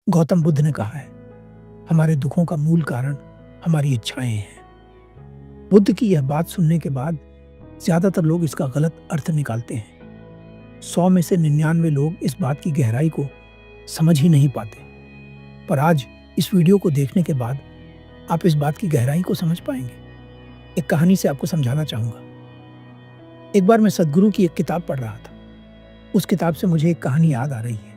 गौतम बुद्ध ने कहा है, हमारे दुखों का मूल कारण हमारी इच्छाएं हैं। बुद्ध की यह बात सुनने के बाद ज्यादातर लोग इसका गलत अर्थ निकालते हैं। 100 में से 99 लोग इस बात की गहराई को समझ ही नहीं पाते। पर आज इस वीडियो को देखने के बाद आप इस बात की गहराई को समझ पाएंगे। एक कहानी से आपको समझाना चाहूंगा। एक बार मैं सद्गुरु की एक किताब पढ़ रहा था। उस किताब से मुझे एक कहानी याद आ रही है,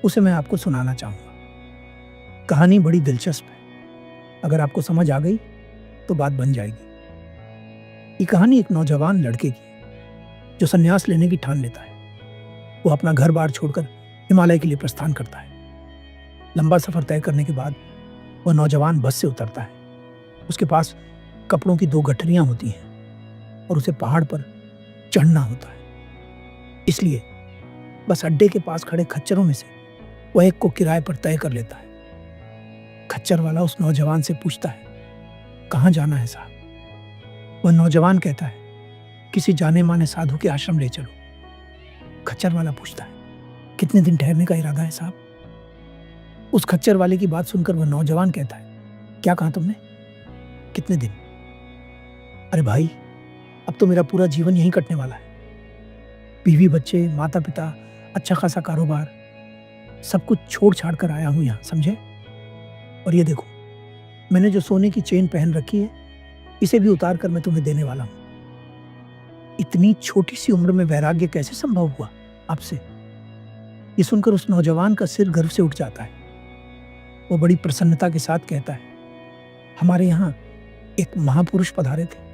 उसे मैं आपको सुनाना चाहूंगा। कहानी बड़ी दिलचस्प है। अगर आपको समझ आ गई तो बात बन जाएगी। ये कहानी एक नौजवान लड़के की है जो संन्यास लेने की ठान लेता है। वो अपना घर बार छोड़कर हिमालय के लिए प्रस्थान करता है। लंबा सफर तय करने के बाद वह नौजवान बस से उतरता है। उसके पास कपड़ों की 2 गठरियां होती हैं और उसे पहाड़ पर चढ़ना होता है। इसलिए बस अड्डे के पास खड़े खच्चरों में से वह एक को किराए पर तय कर लेता है। खच्चर वाला उस नौजवान से पूछता है, कहाँ जाना है साहब? वह नौजवान कहता है, किसी जाने माने साधु के आश्रम ले चलो। खच्चर वाला पूछता है, कितने दिन ठहरने का इरादा है साहब? उस खच्चर वाले की बात सुनकर वह नौजवान कहता है, क्या कहा तुमने? कितने दिन? अरे भाई, अब तो मेरा पूरा जीवन यहीं कटने वाला है। बीवी बच्चे, माता पिता, अच्छा खासा कारोबार, सब कुछ छोड़ छाड़ कर आया हूं यहाँ, समझे? और ये देखो, मैंने जो सोने की चेन पहन रखी है, इसे भी उतार कर मैं तुम्हें देने वाला हूं। इतनी छोटी सी उम्र में वैराग्य कैसे संभव हुआ आपसे? ये सुनकर उस नौजवान का सिर गर्व से उठ जाता है। वो बड़ी प्रसन्नता के साथ कहता है, हमारे यहाँ एक महापुरुष पधारे थे।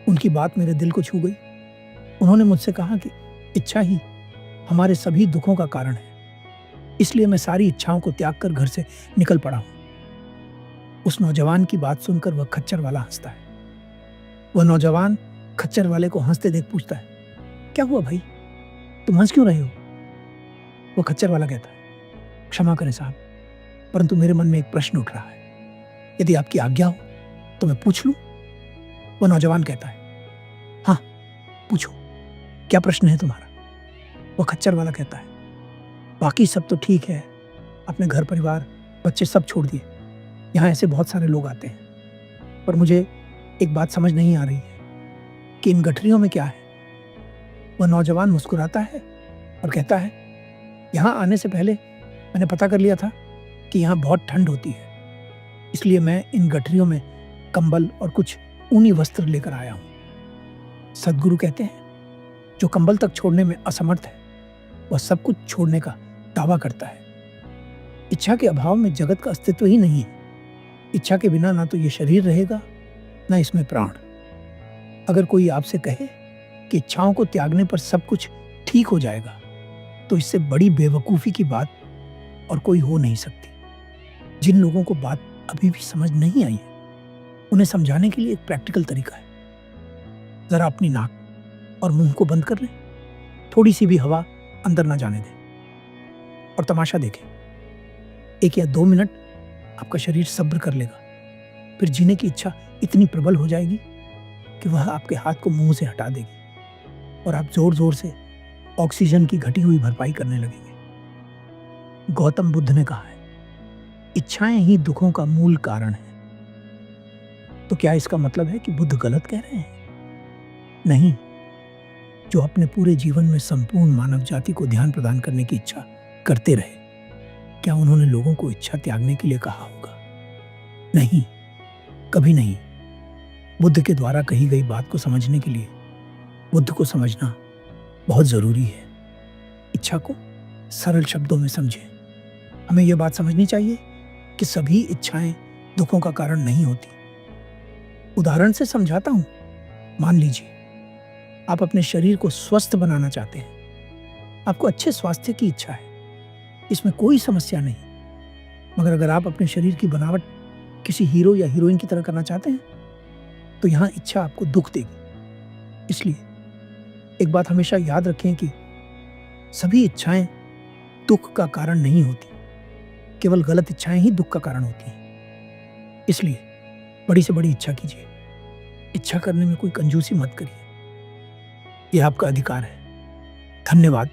उनकी बात मेरे दिल को छू गई। उन्होंने मुझसे कहा कि इच्छा ही हमारे सभी दुखों का कारण है। इसलिए मैं सारी इच्छाओं को त्याग कर घर से निकल पड़ा हूं। उस नौजवान की बात सुनकर वह खच्चर वाला हंसता है। वह नौजवान खच्चर वाले को हंसते देख पूछता है, क्या हुआ भाई, तुम हंस क्यों रहे हो? वह खच्चर वाला कहता है, क्षमा करें साहब, परंतु मेरे मन में एक प्रश्न उठ रहा है। यदि आपकी आज्ञा हो तो मैं पूछ लूं? वह नौजवान कहता है, हाँ पूछो, क्या प्रश्न है तुम्हारा? वह खच्चर वाला कहता है, बाकी सब तो ठीक है, अपने घर परिवार बच्चे सब छोड़ दिए, यहाँ ऐसे बहुत सारे लोग आते हैं, पर मुझे एक बात समझ नहीं आ रही है कि इन गठरियों में क्या है? वह नौजवान मुस्कुराता है और कहता है, यहाँ आने से पहले मैंने पता कर लिया था कि यहाँ बहुत ठंड होती है, इसलिए मैं इन गठरियों में कंबल और कुछ ऊनी वस्त्र लेकर आया हूँ। सद्गुरु कहते हैं, जो कंबल तक छोड़ने में असमर्थ है वह सब कुछ छोड़ने का दावा करता है। इच्छा के अभाव में जगत का अस्तित्व ही नहीं है। इच्छा के बिना ना तो ये शरीर रहेगा, ना इसमें प्राण। अगर कोई आपसे कहे कि इच्छाओं को त्यागने पर सब कुछ ठीक हो जाएगा, तो इससे बड़ी बेवकूफ़ी की बात और कोई हो नहीं सकती। जिन लोगों को बात अभी भी समझ नहीं आई है, उन्हें समझाने के लिए एक प्रैक्टिकल तरीका है। जरा अपनी नाक और मुंह को बंद कर लें, थोड़ी सी भी हवा अंदर ना जाने दें और तमाशा देखें। 1 या 2 मिनट आपका शरीर सब्र कर लेगा, फिर जीने की इच्छा इतनी प्रबल हो जाएगी कि वह आपके हाथ को मुंह से हटा देगी और आप जोर जोर से ऑक्सीजन की घटी हुई भरपाई करने लगेंगे। गौतम बुद्ध ने कहा है, इच्छाएं ही दुखों का मूल कारण है। तो क्या इसका मतलब है कि बुद्ध गलत कह रहे हैं? नहीं। जो अपने पूरे जीवन में संपूर्ण मानव जाति को ध्यान प्रदान करने की इच्छा करते रहे, क्या उन्होंने लोगों को इच्छा त्यागने के लिए कहा होगा? नहीं, कभी नहीं। बुद्ध के द्वारा कही गई बात को समझने के लिए बुद्ध को समझना बहुत जरूरी है। इच्छा को सरल शब्दों में समझें। हमें यह बात समझनी चाहिए कि सभी इच्छाएं दुखों का कारण नहीं होती। उदाहरण से समझाता हूं। मान लीजिए आप अपने शरीर को स्वस्थ बनाना चाहते हैं। आपको अच्छे स्वास्थ्य की इच्छा है, इसमें कोई समस्या नहीं। मगर अगर आप अपने शरीर की बनावट किसी हीरो या हीरोइन की तरह करना चाहते हैं, तो यहाँ इच्छा आपको दुख देगी। इसलिए एक बात हमेशा याद रखें कि सभी इच्छाएं दुख का कारण नहीं होती। केवल गलत इच्छाएं ही दुख का कारण होती हैं। इसलिए बड़ी से बड़ी इच्छा कीजिए। इच्छा करने में कोई कंजूसी मत करिए। यह आपका अधिकार है। धन्यवाद।